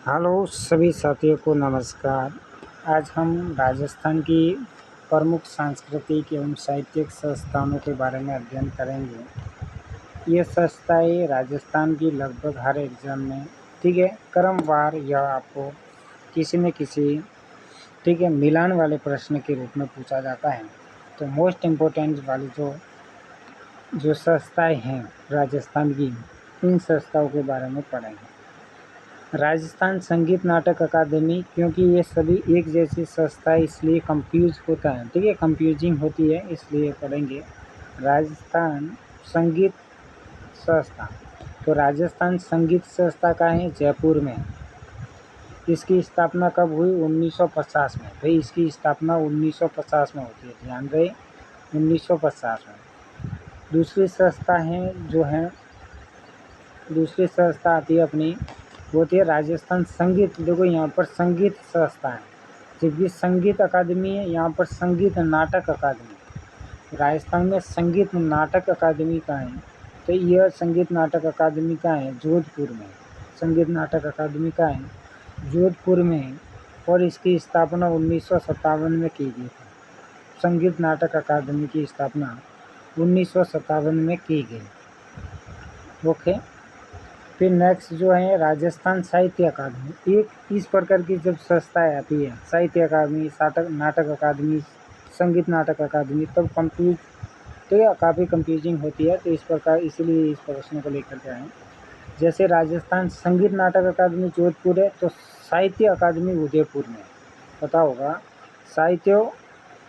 Hello सभी साथियों को नमस्कार। आज हम राजस्थान की प्रमुख सांस्कृतिक एवं साहित्यिक संस्थानों के बारे में अध्ययन करेंगे। ये संस्थाएं राजस्थान की लगभग हर एग्जाम में क्रमवार या आपको किसी न किसी मिलान वाले प्रश्न के रूप में पूछा जाता है। तो मोस्ट इम्पोर्टेंट वाली जो संस्थाएं हैं राजस्थान की, इन संस्थाओं के बारे में पढ़ेंगे। राजस्थान संगीत नाटक अकादमी, क्योंकि ये सभी एक जैसी संस्था है इसलिए कंफ्यूज होता है, कंफ्यूजिंग होती है, इसलिए पढ़ेंगे। राजस्थान संगीत संस्था, तो राजस्थान संगीत संस्था का है जयपुर में। इसकी स्थापना कब हुई? 1950 में। भाई इसकी स्थापना 1950 में होती है, ध्यान रहे 1950 में। दूसरी संस्था आती है अपनी, होती है राजस्थान संगीत। देखो यहाँ पर संगीत संस्था है, जबकि संगीत अकादमी है यहाँ पर संगीत नाटक अकादमी। राजस्थान में संगीत नाटक अकादमी का है, तो यह संगीत नाटक अकादमी का है जोधपुर में। संगीत नाटक अकादमी का है जोधपुर में, और इसकी स्थापना 1957 में की गई थी। संगीत नाटक अकादमी की स्थापना 1957 में की गई। ओके। फिर नेक्स्ट जो है राजस्थान साहित्य अकादमी। एक इस प्रकार की जब संस्थाएं आती है, साहित्य अकादमी, नाटक अकादमी, संगीत नाटक अकादमी, तब काफ़ी कंफ्यूजिंग होती है। तो इस प्रकार इसीलिए इस प्रश्न को लेकर के आए। जैसे राजस्थान संगीत नाटक अकादमी जोधपुर है, तो साहित्य अकादमी उदयपुर में। पता होगा साहित्य,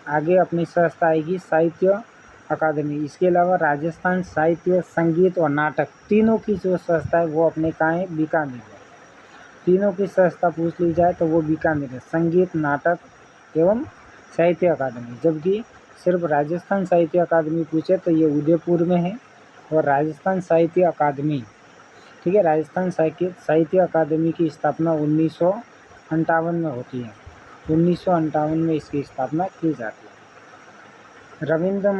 आगे अपनी संस्था आएगी साहित्य अकादमी। इसके अलावा राजस्थान साहित्य, संगीत और नाटक, तीनों की जो संस्था है वो अपने कहाँ है? बीकानेर है। तीनों की संस्था पूछ ली जाए तो वो बीकानेर है, संगीत नाटक एवं साहित्य अकादमी। जबकि सिर्फ राजस्थान साहित्य अकादमी पूछे तो ये उदयपुर में है। और राजस्थान साहित्य अकादमी, राजस्थान साहित्य अकादमी की स्थापना 1958 में होती है। 1958 में इसकी स्थापना की जाती है। रविंद्र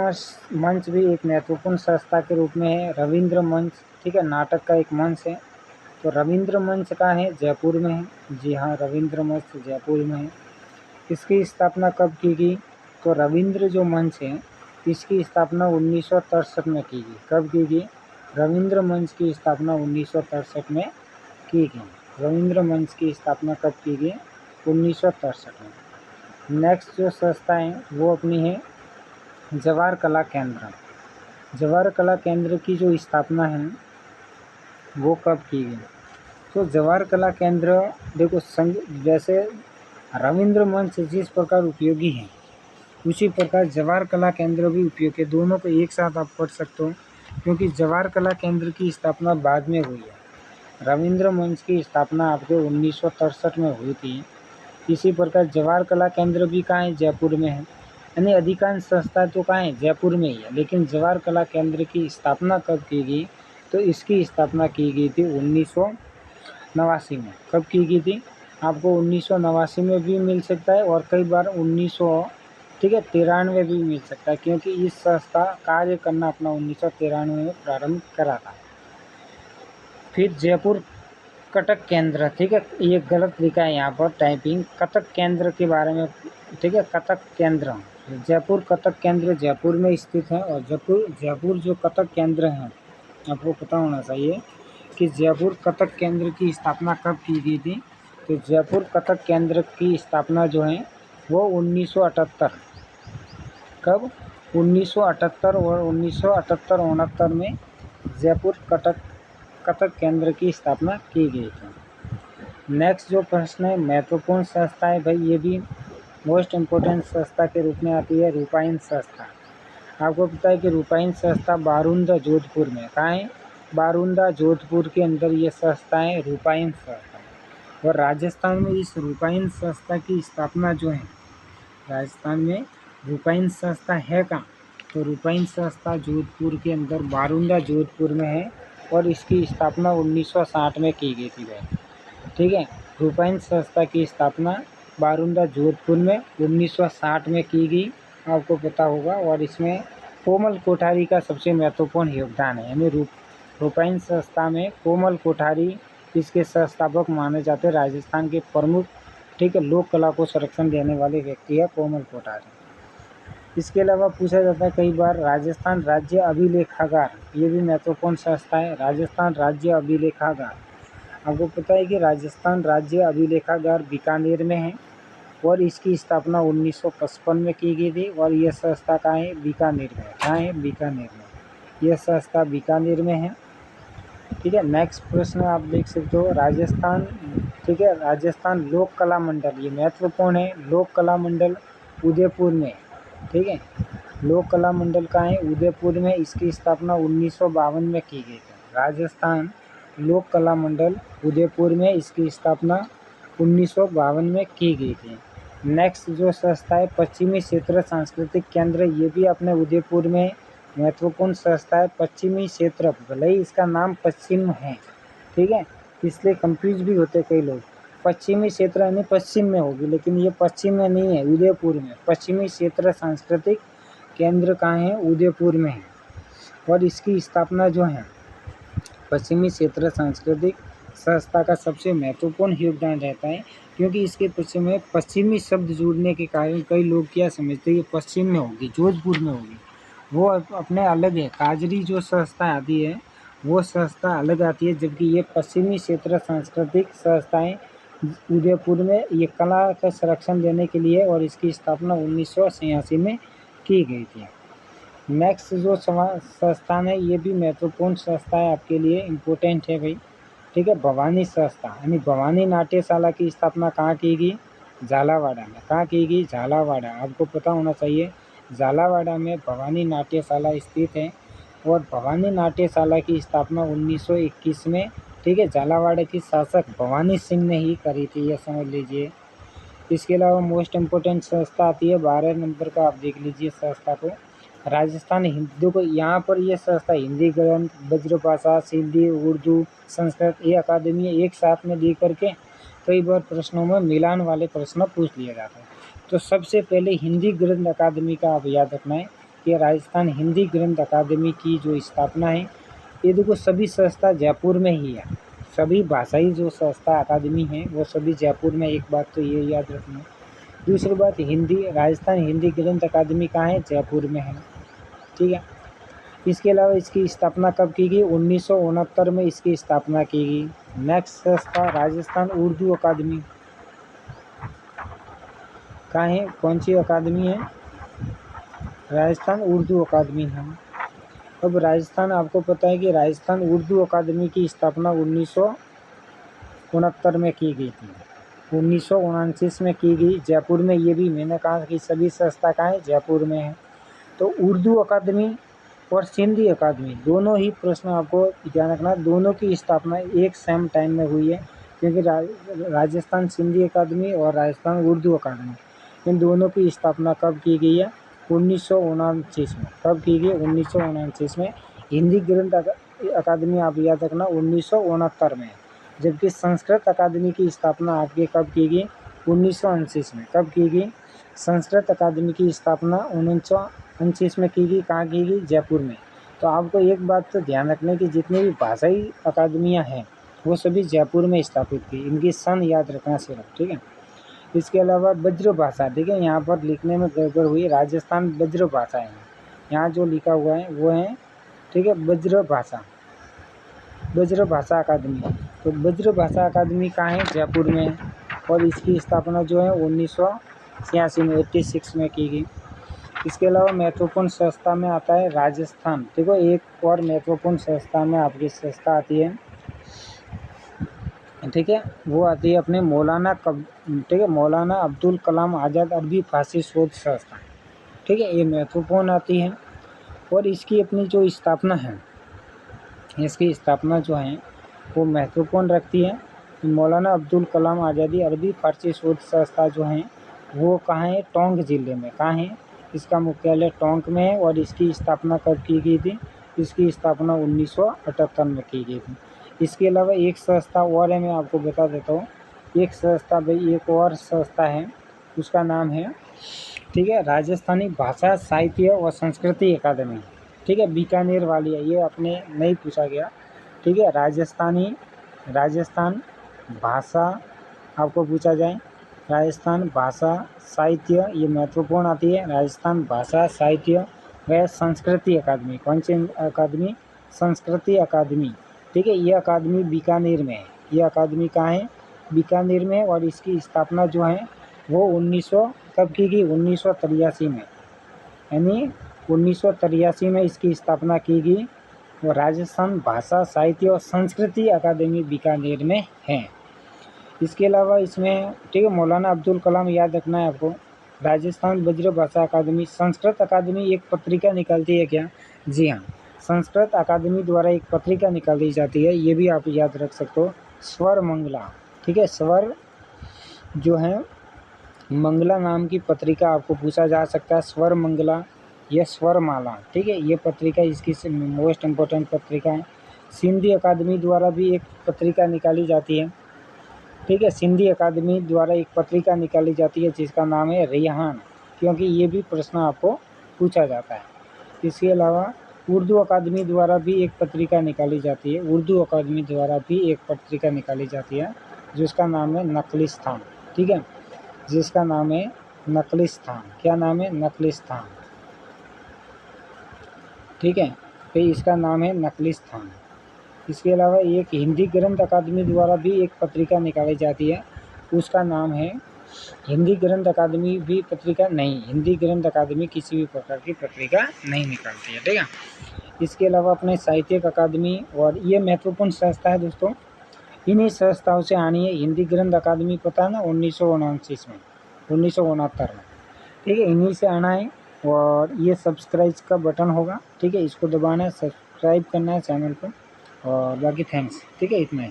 मंच भी एक महत्वपूर्ण संस्था के रूप में है। रविंद्र मंच, नाटक का एक मंच है। तो रविंद्र मंच का है जयपुर में है। जी हाँ, रविंद्र मंच जयपुर में है। इसकी स्थापना कब की गई? तो रविंद्र जो मंच है इसकी स्थापना 1963 में की गई। कब की गई? रविंद्र मंच की स्थापना 1963 में की गई। रविंद्र मंच की स्थापना कब की गई? 1963 में। नेक्स्ट जो संस्था है वो अपनी है जवाहर कला केंद्र। जवाहर कला केंद्र की जो स्थापना है वो कब की गई? तो जवाहर कला केंद्र, देखो जैसे रविंद्र मंच जिस प्रकार उपयोगी है उसी प्रकार जवाहर कला केंद्र भी उपयोगी है। दोनों को एक साथ आप पढ़ सकते हो, क्योंकि जवाहर कला केंद्र की स्थापना बाद में हुई है। रविंद्र मंच की स्थापना आपके 1963 में हुई थी। इसी प्रकार जवाहर कला केंद्र भी कहाँ है? जयपुर में है। यानी अधिकांश संस्था तो कहाँ है? जयपुर में ही है। लेकिन जवाहर कला केंद्र की स्थापना कब की गई? तो इसकी स्थापना की गई थी 1989 में। कब की गई थी? आपको 1989 में भी मिल सकता है और कई बार 1993 भी मिल सकता है, क्योंकि इस संस्था कार्य करना अपना 1993 में प्रारंभ करा था। फिर जयपुर कटक केंद्र, ये गलत लिखा है यहाँ पर टाइपिंग, कटक केंद्र के बारे में, कटक केंद्र, जयपुर कटक केंद्र जयपुर में स्थित है। और जयपुर जो कटक केंद्र है, आपको पता होना चाहिए कि जयपुर कटक केंद्र की स्थापना कब की गई थी। तो जयपुर कटक केंद्र की स्थापना जो है वो 1978, कब? 1978 और 1978-69 में जयपुर कटक केंद्र की स्थापना की गई थी। नेक्स्ट जो प्रश्न है महत्वपूर्ण संस्था है, भाई ये भी मोस्ट इम्पोर्टेंट संस्था के रूप में आती है रूपायन संस्था। आपको पता है कि रूपायन संस्था बारूंदा जोधपुर में, कहाँ है? बारूंदा जोधपुर के अंदर ये संस्था है रूपायन संस्था। और राजस्थान में इस रूपायन संस्था की स्थापना जो है, राजस्थान में रूपायन संस्था है कहाँ? तो रूपायन संस्था जोधपुर के अंदर बारूंदा जोधपुर में है, और इसकी स्थापना 1960 में की गई थी भाई। रूपायन संस्था की स्थापना बारूंदा जोधपुर में 1960 में की गई, आपको पता होगा। और इसमें कोमल कोठारी का सबसे महत्वपूर्ण योगदान है। यानी रूपायन संस्था में कोमल कोठारी इसके संस्थापक माने जाते हैं राजस्थान के प्रमुख, ठीक है, लोक कला को संरक्षण देने वाले व्यक्ति है कोमल कोठारी। इसके अलावा पूछा जाता है कई बार राजस्थान राज्य अभिलेखागार, ये भी महत्वपूर्ण संस्था है। राजस्थान राज्य अभिलेखागार, आपको पता है कि राजस्थान राज्य अभिलेखागार बीकानेर में है और इसकी स्थापना 1955 में की गई थी और यह संस्था कहाँ है? बीकानेर में। कहाँ है? बीकानेर में। यह संस्था बीकानेर में है, ठीक है। नेक्स्ट प्रश्न आप देख सकते हो राजस्थान, ठीक है, राजस्थान लोक कला मंडल, ये महत्वपूर्ण है। लोक कला मंडल उदयपुर में, ठीक है, लोक कला मंडल कहाँ है? उदयपुर में। इसकी स्थापना 1952 में की गई थी। राजस्थान लोक कला मंडल उदयपुर में, इसकी स्थापना 1952 में की गई थी। नेक्स्ट जो संस्था है पश्चिमी क्षेत्र सांस्कृतिक केंद्र, ये भी अपने उदयपुर में महत्वपूर्ण संस्था है। पश्चिमी क्षेत्र, भले ही इसका नाम पश्चिम है, ठीक है, इसलिए कंफ्यूज भी होते कई लोग। पश्चिमी क्षेत्र यानी पश्चिम में होगी, लेकिन ये पश्चिम में नहीं है, उदयपुर में। पश्चिमी क्षेत्र सांस्कृतिक केंद्र कहाँ है? उदयपुर में है। और इसकी स्थापना जो है पश्चिमी क्षेत्र सांस्कृतिक संस्था का सबसे महत्वपूर्ण योगदान रहता है, क्योंकि इसके पश्चिम में पश्चिमी शब्द जुड़ने के कारण कई लोग क्या समझते हैं ये पश्चिम में होगी, जोधपुर में होगी। वो अपने अलग है। काजरी जो संस्था आती है वो संस्था अलग आती है, जबकि ये पश्चिमी क्षेत्र सांस्कृतिक संस्थाएं उदयपुर में ये कला का संरक्षण देने के लिए, और इसकी स्थापना 1986 में की गई थी। नेक्स्ट जो संस्थान है ये भी महत्वपूर्ण संस्था है, आपके लिए इम्पोर्टेंट है भाई, ठीक है। भवानी संस्था यानी भवानी नाट्यशाला की स्थापना कहाँ की गई? झालावाड़ा में। कहाँ की गई? झालावाड़ा। आपको पता होना चाहिए झालावाड़ा में भवानी नाट्यशाला स्थित है और भवानी नाट्यशाला की स्थापना 1921 में, ठीक है, झालावाड़ा की शासक भवानी सिंह ने ही करी थी, यह समझ लीजिए। इसके अलावा मोस्ट इम्पोर्टेंट संस्था आती है 12 नंबर का, आप देख लीजिए संस्था को, राजस्थान हिंदी को। यहाँ पर यह संस्था हिंदी ग्रंथ, ब्रजभाषा, सिंधी, उर्दू, संस्कृत, ये अकादमी एक साथ में दे करके कई बार प्रश्नों में मिलान वाले प्रश्न पूछ लिया जाता है। तो सबसे पहले हिंदी ग्रंथ अकादमी का आप याद रखना है कि राजस्थान हिंदी ग्रंथ अकादमी की जो स्थापना है, ये देखो सभी संस्था जयपुर में ही है। सभी भाषाई जो संस्था अकादमी है वो सभी जयपुर में, एक बात तो ये याद रखना। दूसरी बात, हिंदी राजस्थान हिंदी ग्रंथ अकादमी कहाँ है? जयपुर में है, ठीक है। इसके अलावा इसकी स्थापना कब की गई? 1969 में इसकी स्थापना की गई। नेक्स्ट संस्था राजस्थान उर्दू अकादमी, कहाँ है? कौन सी अकादमी है? राजस्थान उर्दू अकादमी है। अब राजस्थान, आपको पता है कि राजस्थान उर्दू अकादमी की स्थापना 1969 में की गई थी। 1929 में की गई जयपुर में। ये भी मैंने कहा कि सभी संस्था कहाँ है? जयपुर में है। तो उर्दू अकादमी और सिंधी अकादमी दोनों ही प्रश्न आपको ध्यान रखना, दोनों की स्थापना एक सेम टाइम में हुई है, क्योंकि राजस्थान सिंधी अकादमी और राजस्थान उर्दू अकादमी, इन दोनों की स्थापना कब की गई है? 1929 में। कब की गई? 1929 में। हिंदी ग्रंथ अकादमी आप याद रखना 1969 में, जबकि संस्कृत अकादमी की स्थापना आपके कब की गई? 1929 में। कब की गई? संस्कृत अकादमी की स्थापना 1929 में की गई। कहाँ की गई? जयपुर में। तो आपको एक बात तो ध्यान रखने की, जितनी भी भाषाई अकादमियाँ हैं वो सभी जयपुर में स्थापित की, इनकी सन याद रखना सिर्फ, ठीक है। इसके अलावा ब्रजभाषा, ठीक है, यहाँ पर लिखने में गड़बड़ हुई, राजस्थान ब्रजभाषा है, यहाँ जो लिखा हुआ है वो है, ठीक है, ब्रजभाषा अकादमी। तो ब्रजभाषा अकादमी कहाँ है? जयपुर में। और इसकी स्थापना जो है 1986 में 86 में की गई। इसके अलावा महत्वपूर्ण संस्था में आता है राजस्थान, देखो एक और महत्वपूर्ण संस्था में आपकी संस्था आती है, ठीक है, वो आती है अपने ठीक है, मौलाना अब्दुल कलाम आज़ाद अरबी फारसी शोध संस्था, ठीक है, ये महत्वपूर्ण आती है। और इसकी अपनी जो स्थापना है, इसकी स्थापना जो है वो महत्वपूर्ण रखती है। मौलाना अब्दुल कलाम आज़ादी अरबी फारसी शोध संस्था जो है वो कहाँ है? टोंक ज़िले में। कहाँ है? इसका मुख्यालय टोंक में है। और इसकी स्थापना कब की गई थी? इसकी स्थापना 1978 में की गई थी। इसके अलावा एक संस्था और है, मैं आपको बता देता हूँ। एक संस्था भाई, एक और संस्था है, उसका नाम है, ठीक है, राजस्थानी भाषा साहित्य और संस्कृति अकादमी, ठीक है, बीकानेर वाली है, ये अपने नहीं पूछा गया, ठीक है। राजस्थानी राजस्थान भाषा आपको पूछा जाए, राजस्थान भाषा साहित्य ये महत्वपूर्ण आती है। राजस्थान भाषा साहित्य व संस्कृति अकादमी, कौन सी अकादमी? संस्कृति अकादमी, ठीक है। ये अकादमी बीकानेर में है। ये अकादमी कहाँ है? बीकानेर में। और इसकी स्थापना जो है वो 1900 कब की गई? 1983 में, यानी 1983 में इसकी स्थापना की गई। और राजस्थान भाषा साहित्य और संस्कृति अकादमी बीकानेर में है। इसके अलावा इसमें, ठीक है, मौलाना अब्दुल कलाम याद रखना है आपको। राजस्थान वज्र भाषा अकादमी, संस्कृत अकादमी एक पत्रिका निकालती है क्या? जी हाँ, संस्कृत अकादमी द्वारा एक पत्रिका निकाली जाती है, ये भी आप याद रख सकते हो, स्वर मंगला, ठीक है। स्वर जो है मंगला नाम की पत्रिका आपको पूछा जा सकता है, स्वर मंगला या स्वर माला, ठीक है। ये पत्रिका इसकी मोस्ट इम्पोर्टेंट पत्रिका है। सिंधी अकादमी द्वारा भी एक पत्रिका निकाली जाती है, ठीक है। सिंधी अकादमी द्वारा एक पत्रिका निकाली जाती है जिसका नाम है रेहान, क्योंकि ये भी प्रश्न आपको पूछा जाता है। इसके अलावा उर्दू अकादमी द्वारा भी एक पत्रिका निकाली जाती है, उर्दू अकादमी द्वारा भी एक पत्रिका निकाली जाती है जिसका नाम है नकलिस्तान, ठीक है, जिसका नाम है नकलिस्तान। क्या नाम है? नकलिस्तान, ठीक है, तो इसका नाम है नकलिस्तान। इसके अलावा एक हिंदी ग्रंथ अकादमी द्वारा भी एक पत्रिका निकाली जाती है, उसका नाम है, हिंदी ग्रंथ अकादमी भी पत्रिका नहीं, हिंदी ग्रंथ अकादमी किसी भी प्रकार की पत्रिका नहीं निकालती है, ठीक है। इसके अलावा अपने साहित्यिक अकादमी, और ये महत्वपूर्ण संस्था है दोस्तों, इन्हीं संस्थाओं से आनी है। हिंदी ग्रंथ अकादमी पता है ना, 1979 में, 1969 में, ठीक है, इन्हीं से आना है। और ये सब्सक्राइब का बटन होगा, ठीक है, इसको दबाना है, सब्सक्राइब करना है चैनल को, और बाकी थैंक्स, ठीक है, इतना ही।